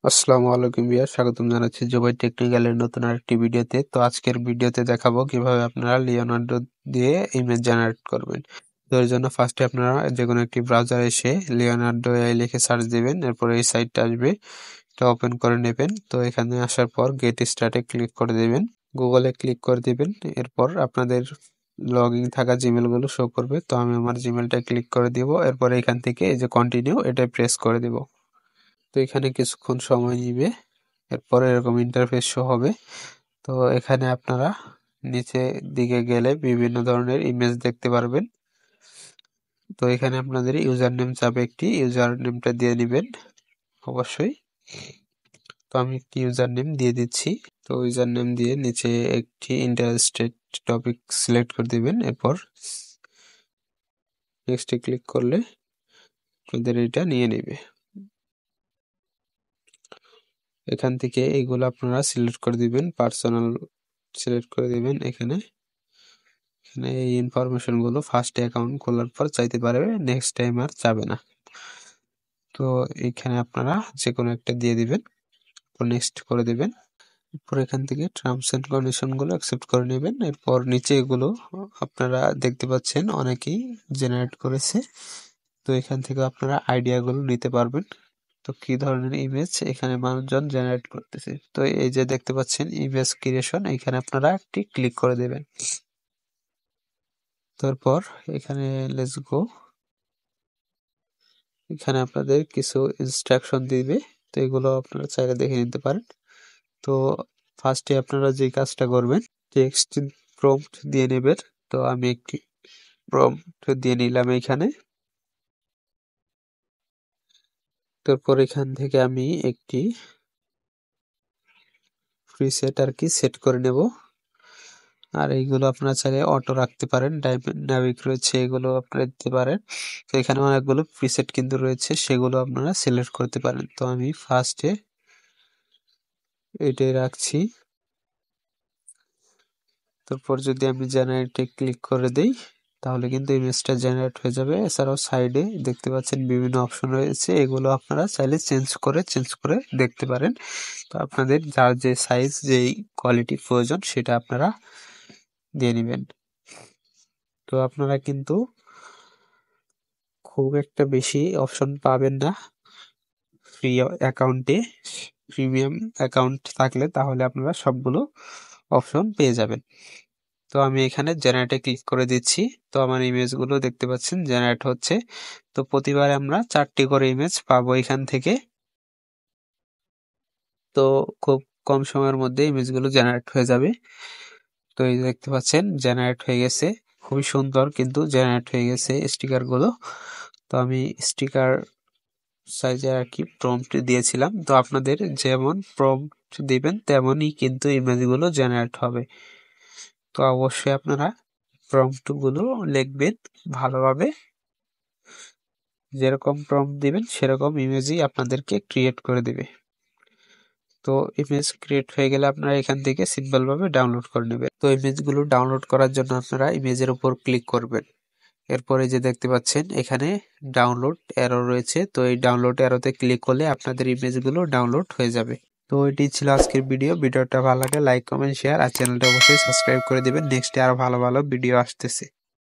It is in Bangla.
আসসালামু আলাইকুম ভিউয়ার, স্বাগতম জানাচ্ছি জুবাই টেকনিক্যালের নতুন আরেকটি ভিডিওতে। তো আজকের ভিডিওতে দেখাবো কিভাবে আপনারা লিওনার্ডো দিয়ে ইমেজ জেনারেট করবেন। তো এর জন্য ফার্স্টে আপনারা যে কোনো একটি ব্রাউজার এসে লিওনার্ডো এআই লিখে সার্চ দিবেন, এরপর এই সাইটটা আসবে, এটা ওপেন করে নেবেন। তো এখানে আসার পর গেট স্টার্টে ক্লিক করে দিবেন, গুগলে ক্লিক করে দিবেন। এরপর আপনাদের লগ ইন থাকা জিমেলগুলো শো করবে, তো আমি আমার জিমেলটা ক্লিক করে দিব। এরপর এখান থেকে এই যে কন্টিনিউ, এটা প্রেস করে দিব। তো এখানে কিছুক্ষণ সময় নিবে, এরপর এরকম ইন্টারফেস শো হবে। তো এখানে আপনারা নিচে দিকে গেলে বিভিন্ন ধরনের ইমেজ দেখতে পারবেন। তো এখানে আপনাদের ইউজার নেম চাবে, একটি ইউজার নেমটা দিয়ে নেবেন অবশ্যই। তো আমি একটি ইউজার নেম দিয়ে দিচ্ছি। তো ইউজার নেম দিয়ে নিচে একটি ইন্টারেস্টেড টপিক সিলেক্ট করে দিবেন, এরপর নেক্সটে ক্লিক করলে আপনাদের এটা নিয়ে নেবে। এখান থেকে এইগুলো আপনারা সিলেক্ট করে দিবেন, পার্সোনাল সিলেক্ট করে দিবেন। এখানে এই ইনফরমেশন গুলো ফার্স্ট অ্যাকাউন্ট খোলার পর চাইতে পারবে, নেক্সট টাইম আর চাবে না। তো এখানে আপনারা যে কোনো একটা দিয়ে দিবেন, নেক্সট করে দিবেন। এরপর এখান থেকে টার্মস এন্ড কন্ডিশন গুলো অ্যাকসেপ্ট করে নেবেন। এরপর নিচে এগুলো আপনারা দেখতে পাচ্ছেন অনেকেই জেনারেট করেছে, তো এখান থেকে আপনারা আইডিয়া গুলো নিতে পারবেন। তো কি ধরনের ইমেজ এখানে মানুষজন জেনারেট করতেছে, তো এই যে দেখতে পাচ্ছেন ইমেজ ক্রিয়েশন, এখানে আপনারা একটি ক্লিক করে দেবেন। তারপর এখানে লেটস গো, এখানে আপনাদের কিছু ইনস্ট্রাকশন দিবে, তো এগুলো আপনারা চাইলে দেখে নিতে পারেন। তো ফার্স্টে আপনারা যে কাজটা করবেন, টেক্সট প্রম্পট দিয়ে নেবেন। তো আমি একটি প্রম্পট দিয়ে নিলাম এখানে। তারপর এখান থেকে আমি একটি প্রিসেট আর কি সেট করে নেব। আর এইগুলো আপনারা চাইলে অটো রাখতে পারেন, ডাইনামিক রয়েছে, এগুলো আপনারা দিতে পারেন। তো এখানে অনেকগুলো প্রিসেট কিন্তু রয়েছে, সেগুলো আপনারা সিলেক্ট করতে পারেন। তো আমি ফার্স্টে এটাই রাখছি। তারপর যদি আমি জেনারেটে ক্লিক করে দেই, তাহলে কিন্তু ইমেজটা জেনারেট হয়ে যাবে। এছাড়াও সাইডে দেখতে পাচ্ছেন বিভিন্ন অপশন রয়েছে, এগুলো আপনারা চাইলে চেঞ্জ করে দেখতে পারেন। তো আপনাদের যার যে সাইজ, যেই কোয়ালিটি প্রয়োজন সেটা আপনারা দিয়ে নেবেন। তো আপনারা কিন্তু খুব একটা বেশি অপশন পাবেন না ফ্রি অ্যাকাউন্টে। প্রিমিয়াম অ্যাকাউন্ট থাকলে তাহলে আপনারা সবগুলো অপশন পেয়ে যাবেন। তো আমি এখানে জেনারেটে ক্লিক করে দিচ্ছি। তো আমার ইমেজগুলো দেখতে পাচ্ছেন জেনারেট হচ্ছে। তো প্রতিবার আমরা 4টি করে ইমেজ পাবো এখান থেকে। তো খুব কম সময়ের মধ্যে ইমেজগুলো জেনারেট হয়ে যাবে। তো এই দেখতে পাচ্ছেন জেনারেট হয়ে গেছে, খুবই সুন্দর কিন্তু জেনারেট হয়ে গেছে স্টিকারগুলো। তো আমি স্টিকার সাইজে আর কি প্রম্পট দিয়েছিলাম। তো আপনাদের যেমন প্রম্পট দিবেন তেমনই কিন্তু ইমেজগুলো জেনারেট হবে। তো অবশ্যই আপনারা প্রম্পটগুলো লিখবেন ভালোভাবে, যেরকম প্রম্পট দিবেন সেরকম ইমেজই আপনাদেরকে ক্রিয়েট করে দিবে। তো ইমেজ ক্রিয়েট হয়ে গেলে আপনারা এখান থেকে সিম্পল ভাবে ডাউনলোড করে নেবেন। তো ইমেজগুলো ডাউনলোড করার জন্য আপনারা ইমেজের উপর ক্লিক করবেন। এরপরে যে দেখতে পাচ্ছেন এখানে ডাউনলোড অ্যারো রয়েছে, তো এই ডাউনলোড অ্যারোতে ক্লিক করলে আপনাদের ইমেজগুলো ডাউনলোড হয়ে যাবে। তো এটি ছিল আজকের ভিডিওটা ভালো লাগে লাইক কমেন্ট শেয়ার, আর চ্যানেলটা অবশ্যই সাবস্ক্রাইব করে দিবেন। নেক্সটে আরো ভালো ভালো ভিডিও আসতেছে।